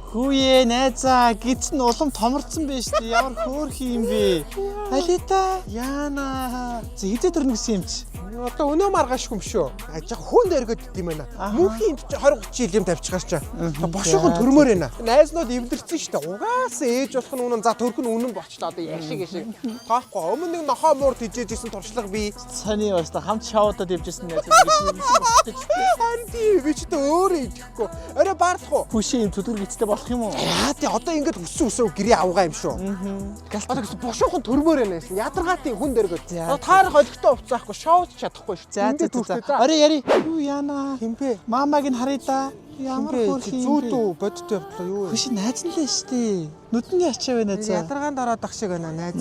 Хүүе найзаа гиз нь улам томорцсон байж тээ. Ямар хөөрх юм бэ? Алита, Яна. Хэзээ төрнө гэсэн юм чи? Одоо өнөө маргааш юм шүү. Ажиг хүн дэргэд юм байна. Мөнхийн 20 30 жил юм тавьчихаар чаа. Бошоохон төрмөр байна. Найзнууд эвдэрсэн шүү дээ. Угаасаа ээж болох нь үнэн за төрх нь үнэн болчлаа одоо яг шиг таахгүй. Өмнө нэг нохоо муур тижээжсэн туршлага би. Сони баста хамт шоудад явжсэн найзаа. Анди би ч өөрөө идэхгүй. Орой баарлах уу? Хүшээ юм зүтгэр гистэй болох юм уу? Яа тий одоо ингэж өссөн гэрээ авгаа юм шүү. Одоо гэсэн бошоохон төрмөр байна гэсэн. Ядаргаатын хүн дэргэд. Таарах олигтой уцаахгүй шоуд чадахгүй шүү. За. Орой яри. Юу яана? Химбэ? Мамаг нь харъя да. Ямар хөөрх юм бэ? Зүүдүү бодит явдлаа юу вэ? Хүшээ найз нь л шүү дээ. Нүдний ачаа байна заа. Ядаргаанд ороод ах шиг байна найз.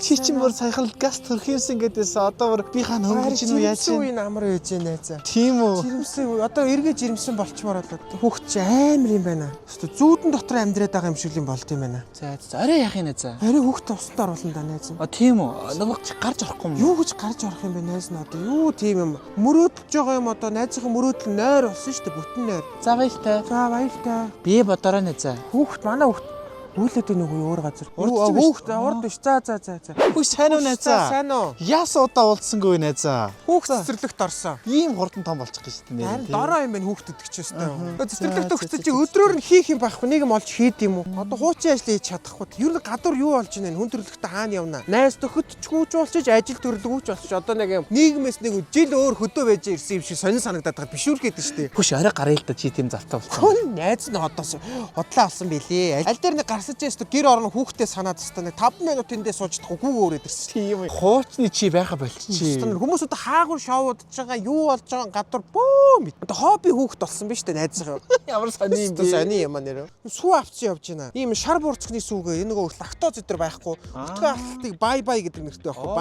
Чи чинь бүр саяхан газ төрх юмсан гэдээс одоо бүр би хаана хөнгөж ийн үү яаж чинь үе амар байж найз. Тийм үү? Жирэмсэн одоо эргэж жирэмсэн болчмоор болоод хүүхд чи амар юм байна. Зүүдэн дотор амьдраад байгаа юм шиг юм болд юм байна. За орой яах юм найз. Арай хүүхд усанд оруулна да найз. Тийм үү? Нөгөө гарч орохгүй юм. Юу гэж гарч орох юм бэ найз нь одоо юу тийм юм. Мөрөөдөлж байгаа юм одоо найзынхаа мөрөөдөл нойр болсон шүү дээ бүтэн нойр. За баяртай. За баяртай. Би бодороо найз. Хүүхд манай хүүхд Үлээд нэг өөр газар. Хүүхд урд биш. За. Хүүхд сайн уу найзаа? Сайн уу? Яас удаа уулзсангүй найзаа. Хүүхд цэцэрлэгт орсон. Ийм хурдан том болчих гэж шүү дээ. Харин дорой юм байна хүүхдэд ч өстой. Цэцэрлэгт өгсөн чи өдрөөр нь хийх юм байхгүй нэг юм олж хийд юм уу? Одоо хуучин ажил хийж чадахгүй. Ер нь гадуур юу болж байна? Хүн төрлөختө хаана явна? Найз төхөдчгүүч болчих ажил төрлөгүүч болчих. Одоо нэг юм нийгмээс нэг жил өөр хөдөө байж ирсэн юм шиг сонир санагдаад байгаа биш үү гэдэг шүү дээ. Хүш арай гарыг л да чи тийм завтаа болсон. Хүн найз нь одоо хотлоо алсан билээ. Аль дээр нэг гарсаж ястаа гэр орно хүүхдээ санаад хэвээр нэг 5 минут тэндээ сууж чадахгүй гүүг өрөөд ирсэн. Тийм үү. Хуучны чи байха болчих. Хүмүүс одоо хаагур шоудж байгаа юу болж байгаа гадуур бөө мэд. Одоо хобби хүүхд болсон биз дээ найзгаа. Ямар сони юм бэ? Сони юм нэр. Сүү авцсан явж байна. Ийм шар буурцхны сүүгээ энэ нөгөө лактоз өдр байхгүй. Өтгөө алтыг бай гэдэг нэртэй байхгүй.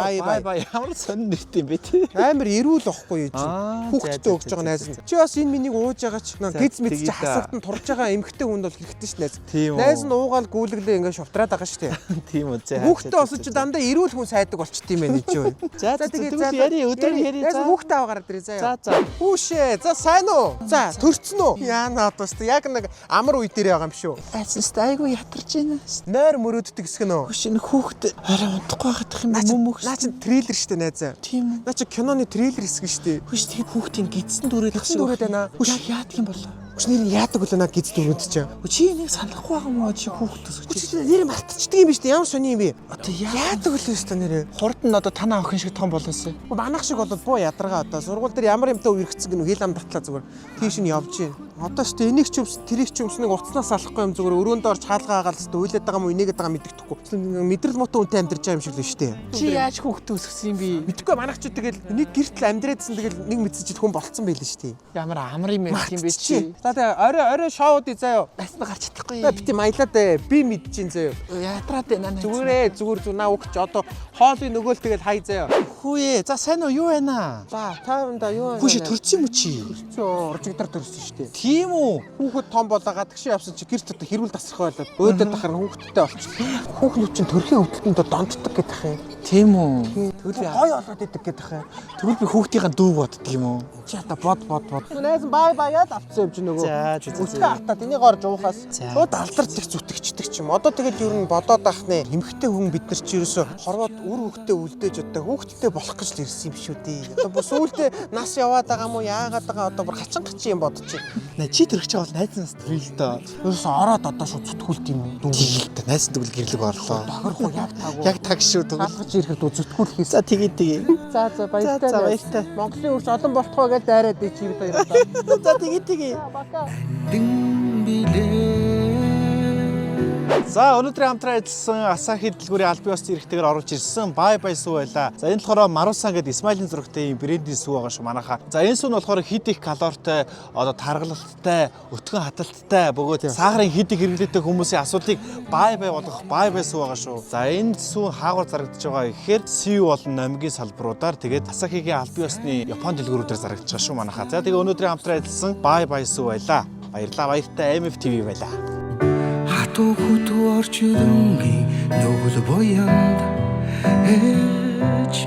Бай. Ямар сони нэртэй юм бэ те? Амар эрүүл واخгүй юу чи. Хүүхдэд өгж байгаа найз нь. Чи бас энэ минийг ууж байгаа ч гиз мэд чи хасагт нь турж байгаа эмхтэй хүнд бол хэрэгтэй ш найз. Найз нь уугаал гүйлгэлээ ингээд шовтраад байгаа шүү дээ. Тийм үү. Хүүхдээ олсон чи дандаа эрүүл хүн сайдаг болчт юм байна чи юу. За тэгээд яри өдөр яри. За хүүхдээ аваараа дэрээ заяа. За. Хүүшээ. За сайн уу? За төрцөн үү? Яана одоо шүү яг нэг амар үе дээр байгаа юм шүү. Айстай айгу ятарч байна. Нойр мөрөөддөг хэсэг нөө. Хүшин хүүхд арай унтахгүй байхадах юм мөмөг. Наа чи трейлер шүү дээ найзаа. Тийм үү. Наа чи киноны трейлер хэсэг шүү дээ. Хүш тэгээд хүүхдийн гидсэн дүрээд байна. Хүш яадаг юм болоо. Хүчнэр яадаг үлээ наа гиз дүрмэд чи. Чи нэг санахгүй байгаа юм уу чи хүүхдээс гэж. Чи нэр мартчихдаг юм биш үү? Ямар сони юм бэ? Одоо яадаг үлээ өстө нэрээ. Хурд нь одоо танаа охин шиг том болоосэй. Манах шиг болоод буу ядаргаа одоо сургууль дээр ямар юмтай үерхцэн гэнэ хэл ам татлаа зүгээр. Тийш нь явж гин. Одоо ч энийг ч юмс тэрийг ч юмс нэг уцнаас алахгүй юм зүгээр өрөөндөө орж хаалгаагаал хэвээр уйлаад байгаа юм уу энийгээд байгаа мэддэхгүй. Мэдрэл муутай үнтэй амьдарч байгаа юм шиг л шүү дээ. Чи яаж хүүхдээ өсгсөн юм бэ? Мэдхгүй манах ч тэгэл нэг гэртэл амьдраадсэн тэгэл нэг мэдсэж хүн болцсон байл шүү дээ. Ямар амар юм юм бэ чи? За тэгээ орой шоуд заяа. Насна гарч чадахгүй. Бити маялаад би мэдчихин заяа. Яатраад байна наа. Зүгээр наа өгч одоо хоолой нөгөөл тэгэл хай заяа. Хүүе. За сайн уу юу байна? За тайванда юу байна? Хүүш төрчих юм уу чи? Уржигдар төрсөн шүү дээ. Тийм үү? Хүүхэд том болоо гадагшин явсан чи гэрт одоо хэрүүл тасрах байлаа. Өөдөө тахаар хүүхэдтэй болчихсон. Хүүхнүүд чинь төрхийн өвдөлтөнд донддог гэдэг юм. Тийм үү? Төрөл гой болоод идэг гэдэг юм. Тэгвэл би хүүхдийн дүүг боддөг юм уу? Чи одоо бод. Найз бай яад авцсан юм чи нөгөө. За. Үсгээ артаад энийг орж уухаас шууд алдарч зүтгэждэг ч юм. Одоо тэгэл ер нь бодоод авах нэ. Эмхтэй хүн бид нар чи ерөөсө хорвоод үр хөвгтөө үлдээж одоо хүүхдтэй болох гэж л ирсэн юм шүү дээ. Одоо бус үүлдээ нас яваад байгаа юм уу яагаад байгаа одоо бүр хачин юм бодчих. Нэ чи төрөх чаавал найзнаас төрөл дөө. Ерөөсө ороод одоо шууд зүтгүүлт юм дүү. Тийгэл найз тэгвэл гэрлэг орлоо. Тохирох уу яг таагүй. Яг таг шүү тэгвэл. Алгаж ирэхэд зүтгүүлэхээс. За тэгээ. За баяртай. Монголын үрс олон болтгоо гэж дайраад ий чи баяртай. За тэгээ. За өнөөдрийн хамтран ажилласан Асахи дэлгүүрийн аль бие усны эрхтэйгээр оруулж ирсэн бай сүү байла. За энэ болохоор Марусан гэдэг Исмаилийн зурагтай юм брендийн сүү байгаа шүү манайхаа. За энэ сүү нь болохоор хит их калоритой, одоо таргалалттай, өтгөн хаталттай бөгөөд сахарын хит их хэрэглээтэй хүмүүсийн асуудлыг бай болгох бай сүү байгаа шүү. За энэ сүү хаагур зарагдаж байгаа гэхээр сүү болон номгийн салбаруудаар тэгээд Асахигийн аль бие усны Япон дэлгүүрүүдээр зарагдаж байгаа шүү манайхаа. За тэгээ өнөөдрийн хамтран ажилласан бай сүү байла. Баярлалаа MFTV байла. Хатуу орч ирэнгийн нүгэл боянд ээч